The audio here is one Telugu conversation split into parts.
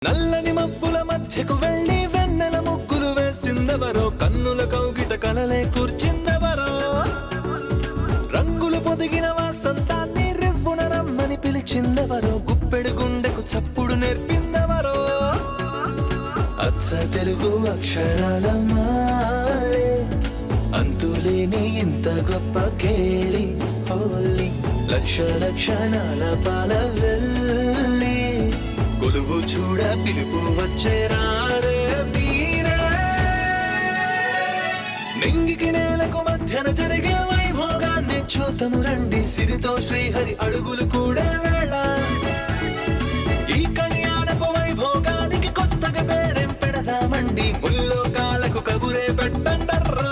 నల్లని మబ్బుల మధ్యకు వెళ్ళి వెన్నెల ముగ్గులు వేసిందెవరో, కన్నుల కౌగిట కలలే కూర్చిందెవరో, రంగులు పొదిగిన వాసంతాన్ని రివ్వున రమ్మని పిలిచిందెవరో, గుప్పెడు గుండెకు చప్పుడు నేర్పిందెవరో, అచ్చ తెలుగు అక్షరాల మాలే అంతులేని ఇంత గొప్ప కేళి హోలీ, లక్ష లక్షణాల పాల వెళ్ళి కొలువు చూడ పిలుపు వచ్చేరారే మీరే, నింగికి నేలకు మధ్యన జరిగే వైభోగాన్ని చూతము రండి, సిరితో శ్రీహరి అడుగులు కూడా వేళ, ఈ కళ్యాణపు వైభోగానికి కొత్తగా పేరేం పెడదామండి, ముల్లోకాలకు కబురే పెట్టండర్రా.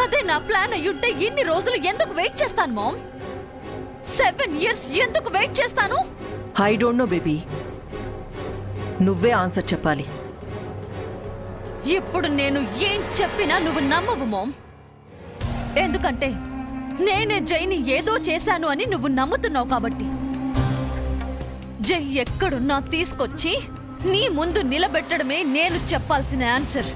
అదే నా ప్లాన్ అయ్యుంటే ఇన్ని రోజులు ఎందుకు వెయిట్ చేస్తాను మామ్? 7 years ఎందుకు వెయిట్ చేస్తాను? ఐ డోంట్ నో బేబీ, నువ్వే ఆన్సర్ చెప్పాలి. ఇప్పుడు నేను ఏం చెప్పినా నువ్వు నమ్మవు మామ్. ఎందుకంటే నేనే జైని ఏదో చేశాను అని నువ్వు నమ్ముతున్నావు కాబట్టి. జై ఎక్కడున్నా తీసుకొచ్చి నీ ముందు నిలబెట్టడమే నేను చెప్పాల్సిన ఆన్సర్.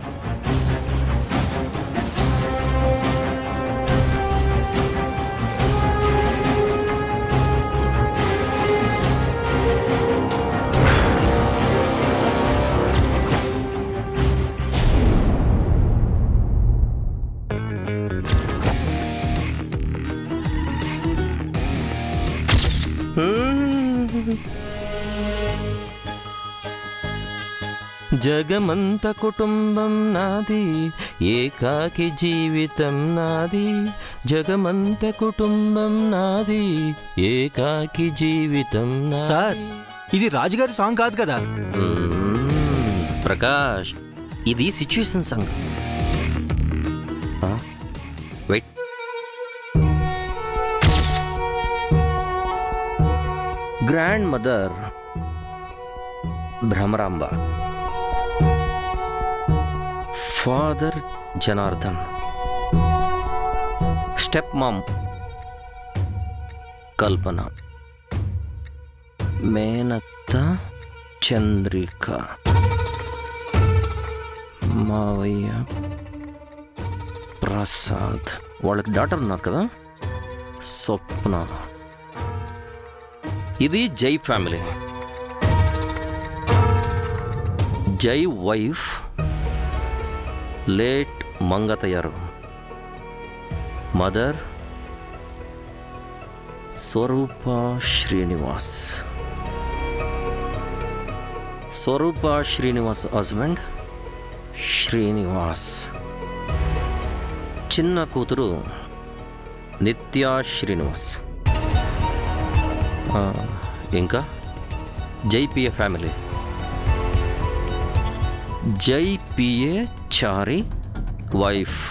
జగమంత కుటుంబం నాది, ఏకాకి జీవితం నాది, జగమంత కుటుంబం నాది, ఏకాకి జీవితం నాది. సార్, ఇది రాజుగారి సాంగ్ కాదు కదా? ప్రకాష్, ఇది situation song. Wait, grandmother Bhramaramba, father Janardhan, step mom Kalpana, మేనత్త చంద్రిక, మావయ్య ప్రసాద్, వాళ్ళకి డాటర్ ఉన్నారు కదా స్వప్న. ఇది జై ఫ్యామిలీ. జై వైఫ్ లేట్ మంగతయ్యారు, మదర్ స్వరూప శ్రీనివాస్, స్వరూప శ్రీనివాస్ హస్బెండ్ శ్రీనివాస్, చిన్న కూతురు నిత్యా శ్రీనివాస్. ఇంకా జై పిఏ ఫ్యామిలీ, జై పిఏ చారి వైఫ్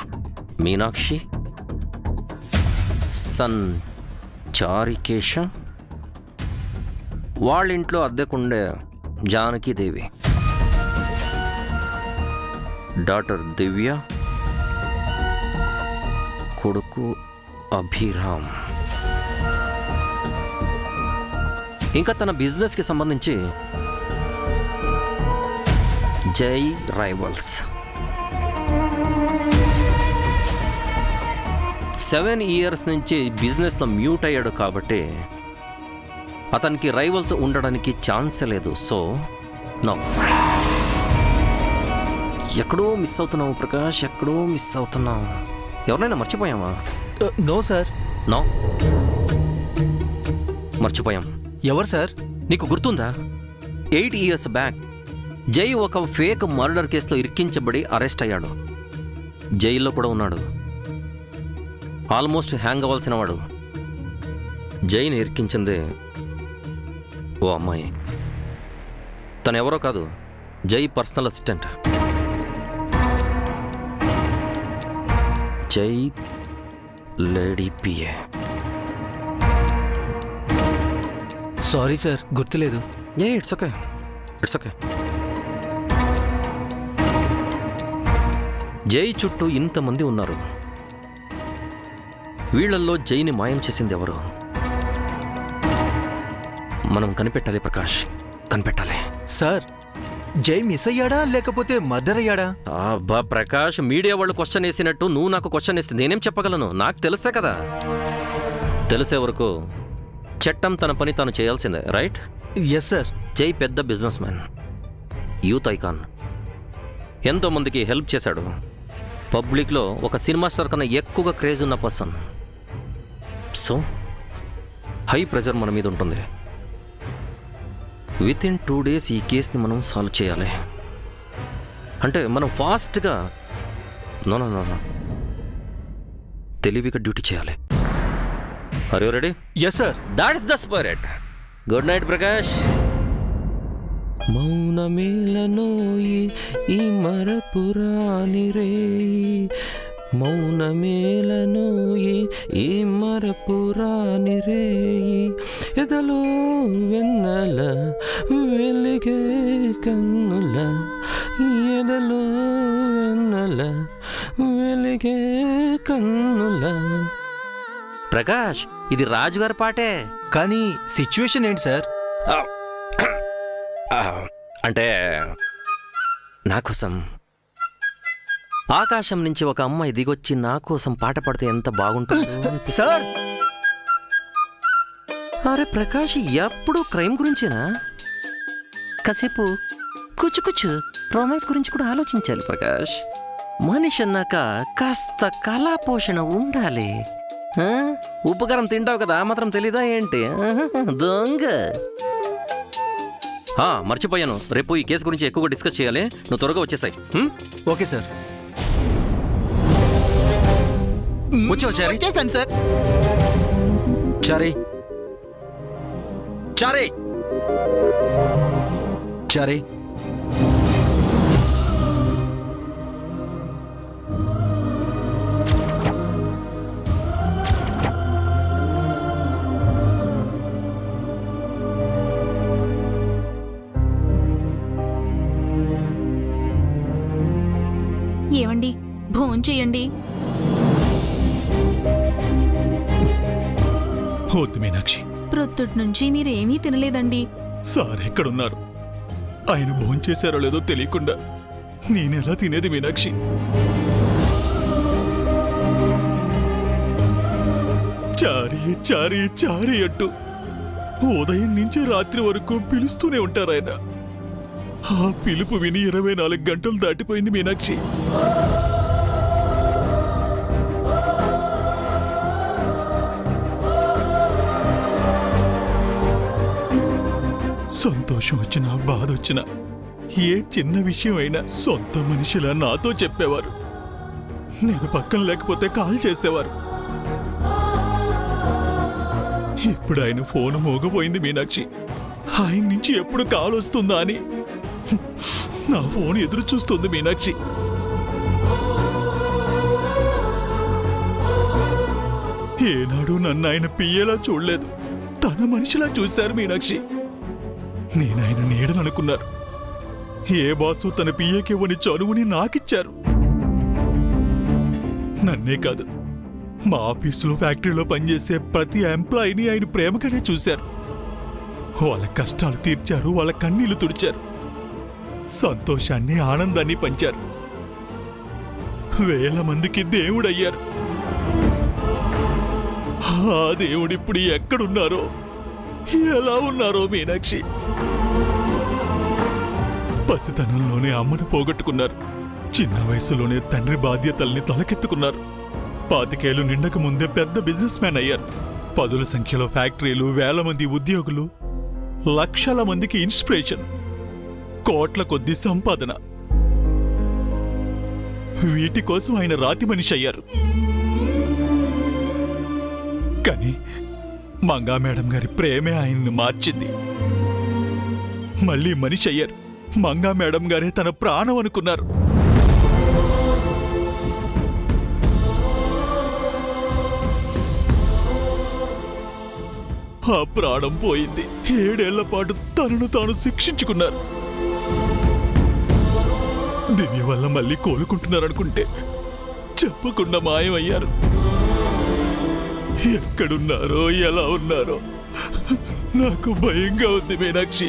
మీనాక్షి, సన్ చారికేశ, వాళ్ళింట్లో అద్దెకుండే జానకీదేవి, డాటర్ దివ్య, కొడుకు అభిరామ్. ఇంకా తన బిజినెస్కి సంబంధించి జై రైవల్స్. 7 years నుంచి బిజినెస్లో మ్యూట్ అయ్యాడు కాబట్టి అతనికి రైవల్స్ ఉండడానికి ఛాన్సే లేదు. సో నో, ఎక్కడో మిస్ అవుతున్నావు ప్రకాష్, ఎక్కడో మిస్ అవుతున్నావు. ఎవరినైనా మర్చిపోయామా? No sir. నో, మర్చిపోయాం. ఎవరు సార్? నీకు గుర్తుందా? 8 years బ్యాక్ జై ఒక ఫేక్ మర్డర్ కేసులో ఇరికించబడి అరెస్ట్ అయ్యాడు. జైల్లో కూడా ఉన్నాడు. ఆల్మోస్ట్ హ్యాంగ్ అవ్వాల్సిన వాడు. జైని ఇరికించిందే ఓ అమ్మాయి. తను ఎవరో కాదు, జై పర్సనల్ అసిస్టెంట్. జై లేడీ పిఏ. సారీ సార్, గుర్తులేదు. It's okay, it's okay. జై చుట్టూ ఇంతమంది ఉన్నారు. వీళ్ళల్లో జైని మాయం చేసింది ఎవరు? మనం కనిపెట్టాలి ప్రకాష్, కనిపెట్టాలి. సార్, జై మిస్ అయ్యాడా లేకపోతే మర్డర్ అయ్యాడా? అబ్బా ప్రకాష్, మీడియా వాళ్ళు క్వశ్చన్ వేసినట్టు నువ్వు నాకు క్వశ్చన్ వేస్తే నేనేం చెప్పగలను? నాకు తెలుసే కదా. తెలిసే వరకు చట్టం తన పని తాను చేయాల్సిందే, రైట్? Yes sir. జై పెద్ద బిజినెస్ మ్యాన్, యూత్ ఐకాన్, ఎంతోమందికి హెల్ప్ చేశాడు. పబ్లిక్లో ఒక సినిమా స్టార్ కన్నా ఎక్కువగా క్రేజ్ ఉన్న పర్సన్. సో హై ప్రెజర్ మన మీద ఉంటుంది. విత్ ఇన్ 2 days ఈ కేసుని మనం సాల్వ్ చేయాలి. అంటే మనం ఫాస్ట్గా నో తెలివిగా డ్యూటీ చేయాలి. Are you ready? Yes sir. That's the spirit. Good night Prakash. మౌనమేలనోయి ఈ మరపురాని రే, మౌనమేలనోయి ఈ మరపురాని రే, ఎదలో వెన్నెల వెలిగే కన్నుల, ఎదలో వెన్నెల వెలిగే కన్నుల. ప్రకాష్, ఇది రాజుగారి పాటే. కానీ సిచ్యువేషన్ ఏంటి సార్? అంటే నా కోసం ఆకాశం నుంచి ఒక అమ్మాయి దిగొచ్చి నా కోసం పాట పాడితే ఎంత బాగుంటుందో సార్. అరే ప్రకాష్, ఎప్పుడు క్రైమ్ గురించేనా? కాసేపు కూచు రొమాన్స్ గురించి కూడా ఆలోచించాలి ప్రకాష్. మనిషి అన్నాక కాస్త కళా పోషణ ఉండాలి. ఉపకారం తింటావు కదా, మాత్రం తెలీదా ఏంటి? దొంగ. మర్చిపోయాను, రేపు ఈ కేసు గురించి ఎక్కువగా డిస్కస్ చేయాలి. నువ్వు త్వరగా వచ్చేసాయి. Okay sir. వచ్చేసాను సార్. చారీ చారీ చారీ, ఏమండి, భోంచేయండి. వద్దు మీనాక్షి, ప్రొద్దుటి నుంచి మీరేమీ తినలేదండి. సార్ ఎక్కడున్నారు? ఆయన భోంచేశారో లేదో తెలియకుండా నేనెలా తినేది మీనాక్షి? చారీ చారీ చారీ అంటూ ఉదయం నుంచి రాత్రి వరకు పిలుస్తూనే ఉంటారు ఆయన. ఆ పిలుపు విని 24 గంటలు దాటిపోయింది మీనాక్షి. సంతోషం వచ్చినా బాధ వచ్చినా ఏ చిన్న విషయం అయినా సొంత మనిషిలా నాతో చెప్పేవారు. నేను పక్కన లేకపోతే కాల్ చేసేవారు. ఇప్పుడు ఆయన ఫోన్ మోగపోయింది మీనాక్షి. ఆయన నుంచి ఎప్పుడు కాల్ వస్తుందా అని నా ఫోన్ ఎదురు చూస్తుంది మీనాక్షి. ఏనాడు నన్ను ఆయన పియ్యేలా చూడలేదు, తన మనిషిలా చూశారు మీనాక్షి. నేనాయన నీడననుకున్నారు. ఏ బాసు తన పియ్యకివ్వని చనువుని నాకిచ్చారు. నన్నే కాదు, మా ఆఫీసులో ఫ్యాక్టరీలో పనిచేసే ప్రతి ఎంప్లాయీని ఆయన ప్రేమగానే చూశారు. వాళ్ళ కష్టాలు తీర్చారు, వాళ్ళ కన్నీళ్లు తుడిచారు, సంతోషాన్ని ఆనందాన్ని పంచారు. వేల మందికి దేవుడయ్యారు. ఆ దేవుడిప్పుడు ఎక్కడున్నారో, ఎలా ఉన్నారో మీనాక్షి. పసితనంలోనే అమ్మను పోగొట్టుకున్నారు. చిన్న వయసులోనే తండ్రి బాధ్యతల్ని తలకెత్తుకున్నారు. 25 ఏళ్లు నిండక ముందే పెద్ద బిజినెస్ మ్యాన్ అయ్యారు. 10ల సంఖ్యలో ఫ్యాక్టరీలు, వేల మంది ఉద్యోగులు, లక్షల మందికి ఇన్స్పిరేషన్, కోట్ల కొద్ది సంపాదన. వీటి కోసం ఆయన రాతి మనిషి అయ్యారు. కానీ మంగా మేడం గారి ప్రేమే ఆయన్ని మార్చింది. మళ్ళీ మనిషి అయ్యారు. మంగా మేడం గారే తన ప్రాణం అనుకున్నారు. ఆ ప్రాణం పోయింది. 7 ఏళ్ల పాటు తనను తాను శిక్షించుకున్నారు. దివ్య వల్ల మళ్ళీ కోలుకుంటున్నారనుకుంటే చెప్పకుండా మాయమయ్యారు. ఎక్కడున్నారో ఎలా ఉన్నారో నాకు భయంగా ఉంది మీనాక్షి.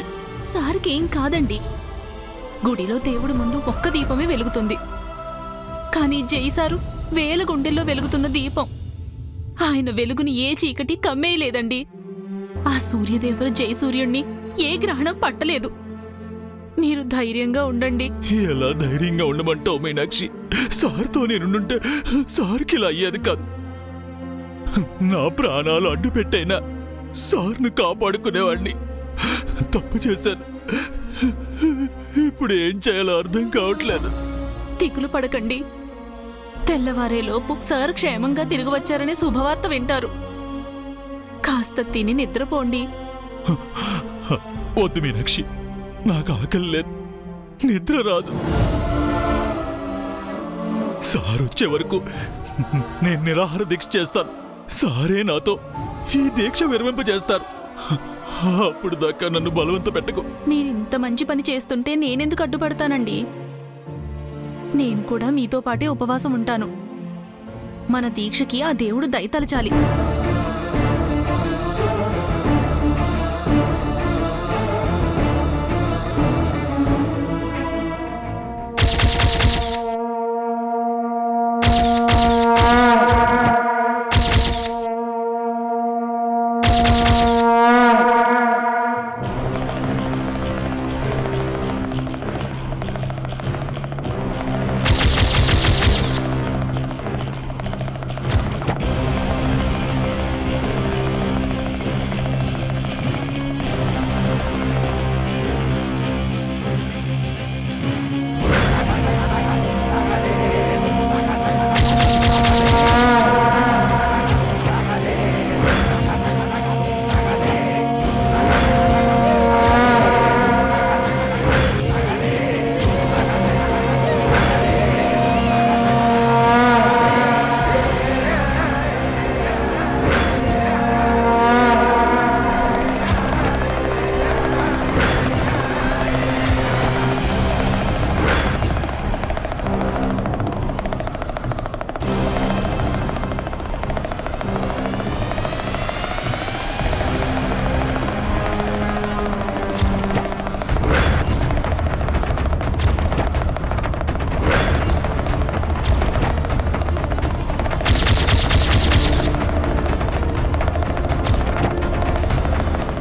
సార్కి ఏం కాదండి. గుడిలో దేవుడి ముందు ఒక్క దీపమే వెలుగుతుంది. కానీ జై సారు వేల గుండెల్లో వెలుగుతున్న దీపం. ఆయన వెలుగుని ఏ చీకటి కమ్మేయలేదండి. ఆ సూర్యదేవుడు జై సూర్యుణ్ణి ఏ గ్రహణం పట్టలేదు. మీరు ధైర్యంగా ఉండండి. ఎలా ధైర్యంగా ఉండమంటావు మీనాక్షి? సార్తో నేనుంటే సార్కి ఇలా అయ్యేది కాదు. నా ప్రాణాలు అడ్డు పెట్టైనా సార్ను కాపాడుకునేవాడిని. తప్పు చేశాను. ఇప్పుడు ఏం చేయాలో అర్థం కావట్లేదు. దిగులు పడకండి. తెల్లవారేలోపు సార్ క్షేమంగా తిరిగి వచ్చారనే శుభవార్త వింటారు. కాస్త తిని నిద్రపోండి. వద్దు మీనాక్షి, నాకు ఆకలి లేదు, నిద్ర రాదు. సార్ వచ్చే వరకు నేను నిరాహార దీక్ష చేస్తాను. సారే నాతో ఈ దీక్ష విరమింపజేస్తారు. అప్పుడు దాకా నన్ను బలవంత పెట్టకు. మీరింత మంచి పని చేస్తుంటే నేనెందుకు అడ్డుపడతానండి? నేను కూడా మీతో పాటే ఉపవాసం ఉంటాను. మన దీక్షకి ఆ దేవుడు దయతలచాలి.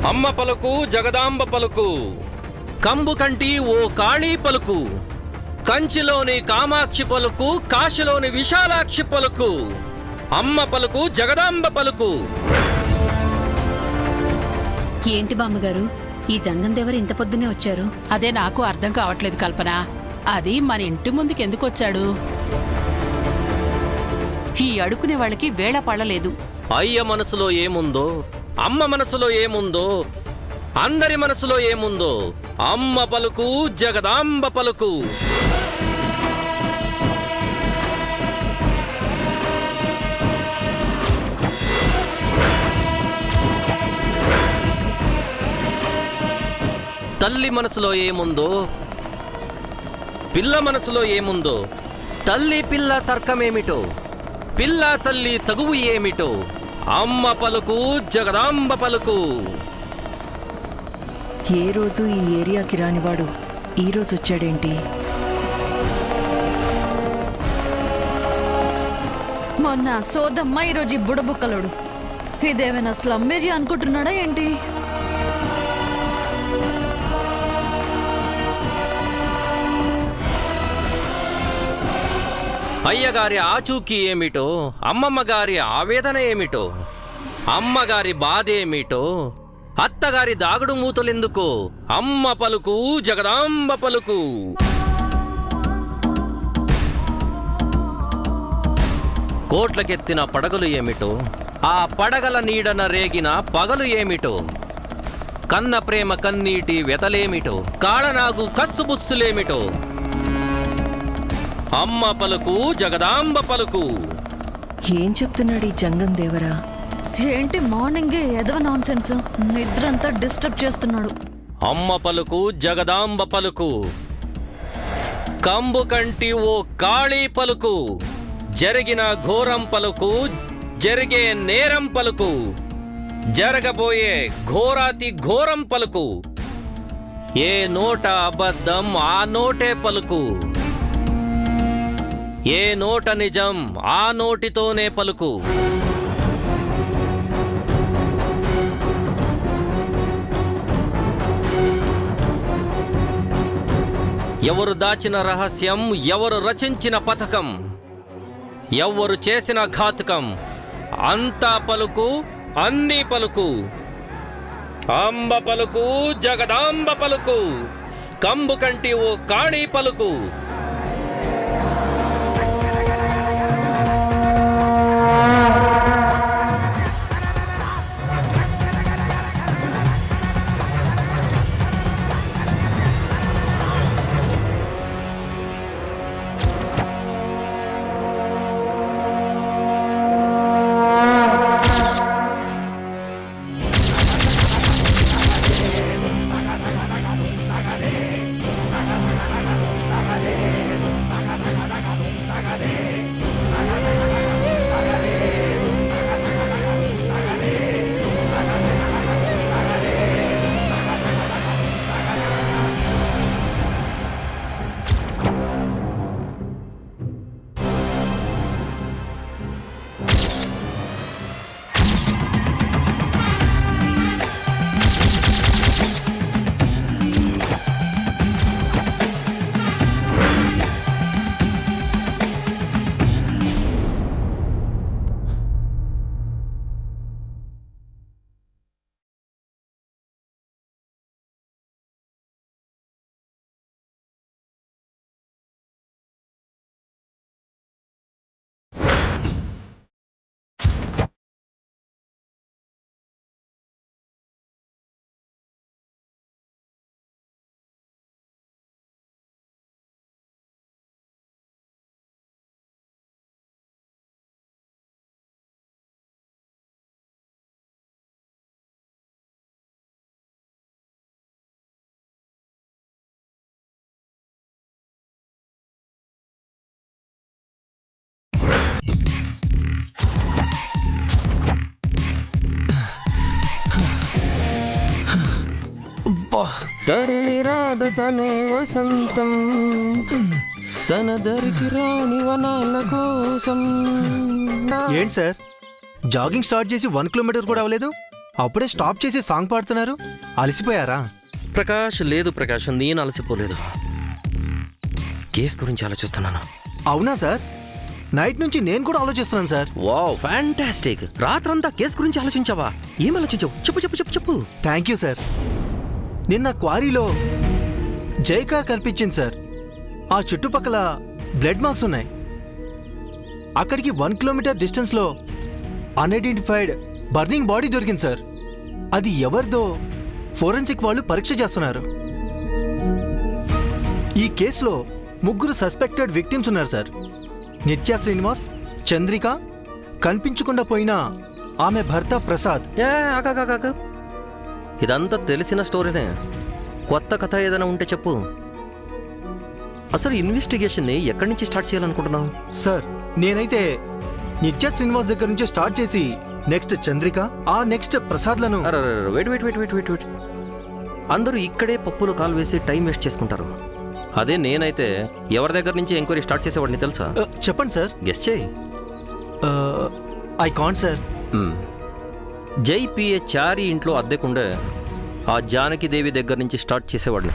అమ్మ పలుకు జగదాంబ పలుకు, కంబు కంటి ఓ కాళీ పలుకు, కంచిలోని కామాక్షి పలుకు, కాశీలోని విశాలాక్షి పలుకు. అమ్మ పలుకు జగదాంబ పలుకు. ఏంటి బామ్మగారు, ఈ జంగందేవరు ఇంత పొద్దునే వచ్చారు? అదే నాకు అర్థం కావట్లేదు కల్పన. అది మన ఇంటి ముందుకు ఎందుకు వచ్చాడు? ఈ అడుకునే వాళ్ళకి వేళ పడలేదు. అయ్య మనసులో ఏముందో, అమ్మ మనసులో ఏముందో, అందరి మనసులో ఏముందో. అమ్మ పలుకు జగదాంబ పలుకు. తల్లి మనసులో ఏముందో, పిల్ల మనసులో ఏముందో, తల్లి పిల్ల తర్కమేమిటో, పిల్ల తల్లి తగువు ఏమిటో. అమ్మ పలుకు జగదాంబ పలుకు. ఏ రోజు ఈ ఏరియాకి రానివాడు ఈ రోజు వచ్చాడేంటి? మొన్న సోదమ్మ, ఈరోజు ఈ బుడబుక్కలుడు. ఇదేమైనా స్లమ్ ఏరియా అనుకుంటున్నాడా ఏంటి? అయ్యగారి ఆచూకీ ఏమిటో, అమ్మమ్మగారి ఆవేదన ఏమిటో, అమ్మగారి బాధేమిటో, అత్తగారి దాగుడు మూతలెందుకో. అమ్మ పలుకు జగదాంబ పలుకు. కోట్లకెత్తిన పడగలు ఏమిటో, ఆ పడగల నీడన రేగిన పగలు ఏమిటో, కన్న ప్రేమ కన్నీటి వెతలేమిటో, కాళనాగు కస్సుబుస్సులేమిటో. అమ్మ పలుకు జగదాంబ పలుకు. ఏం చెప్తున్నాడు ఈ జంగం దేవరా? ఏంటి మార్నింగే ఎదవ నాన్ సెన్స్, నిద్రంతా డిస్టర్బ్ చేస్తున్నాడు. అమ్మ పలుకు జగదాంబ పలుకు, కంబు కంటి ఓ కాళీ పలుకు, జరిగిన ఘోరం పలుకు, జరిగే నేరం పలుకు, జరగబోయే ఘోరాతి ఘోరం పలుకు, ఏ నోట అబద్ధం ఆ నోటే పలుకు, ఏ నోట నిజం ఆ నోటితోనే పలుకు. ఎవరు దాచిన రహస్యం, ఎవరు రచించిన పథకం, ఎవరు చేసిన ఘాతుకం, అంతా పలుకు అన్నీ పలుకు. అంబ పలుకు జగదాంబ పలుకు, కంబు కంటి ఓ కాళీ పలుకు. తరలిరాద తనే వసంతం, తన దరికి రాని వనాల కోసం. ఏంటి సార్, జాగింగ్ స్టార్ట్ చేసి 1 కిలోమీటర్ కూడా అవ్వలేదు, అప్పుడే స్టాప్ చేసి సాంగ్ పాడుతున్నారు? అలసిపోయారా? ప్రకాష్ లేదు ప్రకాష్, నేను అలసిపోలేదు. కేస్ గురించి ఆలోచిస్తున్నాను. అవునా సార్? నైట్ నుంచి నేను కూడా ఆలోచిస్తున్నాను సార్. Wow fantastic. రాత్రంతా కేస్ గురించి ఆలోచించావా? ఏం ఆలోచించావు? చెప్పు చెప్పు చెప్పు చెప్పు. Thank you sir. నిన్న క్వారీలో జై కార్ కనిపించింది సార్. ఆ చుట్టుపక్కల బ్లడ్ మార్క్స్ ఉన్నాయి. అక్కడికి 1 కిలోమీటర్ డిస్టెన్స్లో అన్ఐడెంటిఫైడ్ బర్నింగ్ బాడీ దొరికింది సార్. అది ఎవరిదో ఫోరెన్సిక్ వాళ్ళు పరీక్ష చేస్తున్నారు. ఈ కేసులో 3 సస్పెక్టెడ్ విక్టిమ్స్ ఉన్నారు సార్. నిత్య శ్రీనివాస్, చంద్రిక, కనిపించకుండా పోయిన ఆమె భర్త ప్రసాద్. ఇదంతా తెలిసిన స్టోరీనే. కొత్త కథ ఏదైనా ఉంటే చెప్పు. అసలు ఇన్వెస్టిగేషన్ని ఎక్కడి నుంచి స్టార్ట్ చేయాలనుకుంటున్నావు? సార్ నేనైతే నిత్య శ్రీనివాస్ దగ్గర నుంచి స్టార్ట్ చేసి నెక్స్ట్ చంద్రిక, ఆ నెక్స్ట్ ప్రసాద్లను. వెయిట్. అందరూ ఇక్కడే పప్పులు కాలు వేసి టైం వేస్ట్ చేసుకుంటారు. అదే నేనైతే ఎవరి దగ్గర నుంచి ఎంక్వైరీ స్టార్ట్ చేసేవాడిని తెలుసా? చెప్పండి సార్. గెస్ చేయి. I can't sir. జై పిఏ చారి ఇంట్లో అద్దెకుండే ఆ జానకిదేవి దగ్గర నుంచి స్టార్ట్ చేసేవాడిని.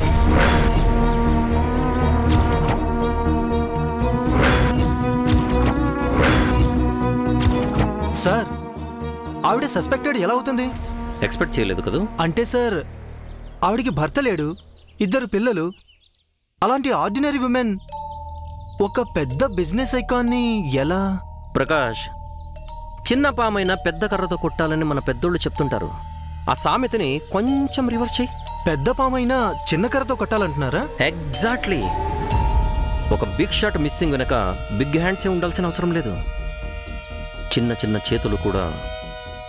సార్ ఆవిడ సస్పెక్టెడ్ ఎలా అవుతుంది? ఎక్స్పెక్ట్ చేయలేదు కదా. అంటే సార్ ఆవిడికి భర్త లేడు, 2 పిల్లలు. అలాంటి ఆర్డినరీ ఉమెన్ ఒక పెద్ద బిజినెస్ ఐకాన్ని ఎలా? ప్రకాష్, చిన్న పామైన పెద్ద కర్రతో కొట్టాలని మన పెద్దోళ్ళు చెప్తుంటారు. ఆ సామెతని కొంచెం రివర్స్ చేయి. పెద్ద పామైనా చిన్న కర్రతో కొట్టాలంటున్నారా? ఎగ్జాక్ట్లీ. ఒక బిగ్ షాట్ మిస్సింగ్ వెనక బిగ్ హ్యాండ్సే ఉండాల్సిన అవసరం లేదు. చిన్న చిన్న చేతులు కూడా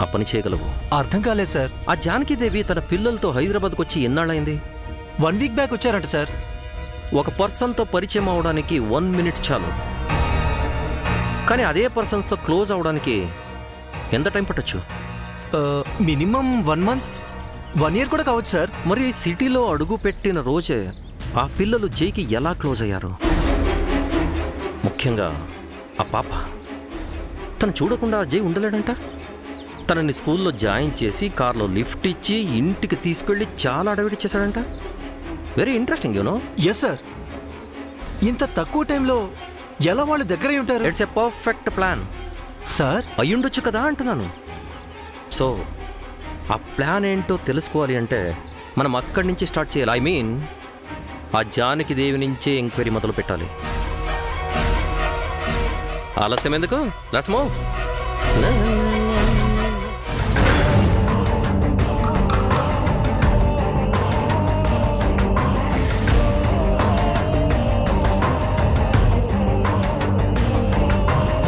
ఆ పని చేయగలవు? అర్థం కాలేదు సార్. ఆ జానకీదేవి తన పిల్లలతో హైదరాబాద్కు వచ్చి ఎన్నాళ్ళైంది? 1 వీక్ బ్యాక్ వచ్చారంట సార్. ఒక పర్సన్తో పరిచయం అవడానికి 1 మినిట్ చాలు, కానీ అదే పర్సన్స్తో క్లోజ్ అవడానికి ఎంత టైం పట్టొచ్చు? మినిమం 1 మంత్, 1 ఇయర్ కూడా కావచ్చు సార్. మరి సిటీలో అడుగు పెట్టిన రోజే ఆ పిల్లలు జైకి ఎలా క్లోజ్ అయ్యారు? ముఖ్యంగా ఆ పాప. తను చూడకుండా జై ఉండలేడంట. తనని స్కూల్లో జాయిన్ చేసి కార్లో లిఫ్ట్ ఇచ్చి ఇంటికి తీసుకెళ్ళి చాలా అడవిడి చేశాడంట. Very interesting you know. Yes sir. ఇంత తక్కువ టైంలో ఎలా వాళ్ళు దగ్గరై ఉంటారు? It's a perfect plan sir. అయ్యుండొచ్చు కదా అంటున్నాను. సో ఆ ప్లాన్ ఏంటో తెలుసుకోవాలి అంటే మనం అక్కడి నుంచి స్టార్ట్ చేయాలి. ఐ మీన్ ఆ జానకి దేవి నుంచే ఎంక్వైరీ మొదలు పెట్టాలి. ఆలస్యం ఎందుకు? Let's move.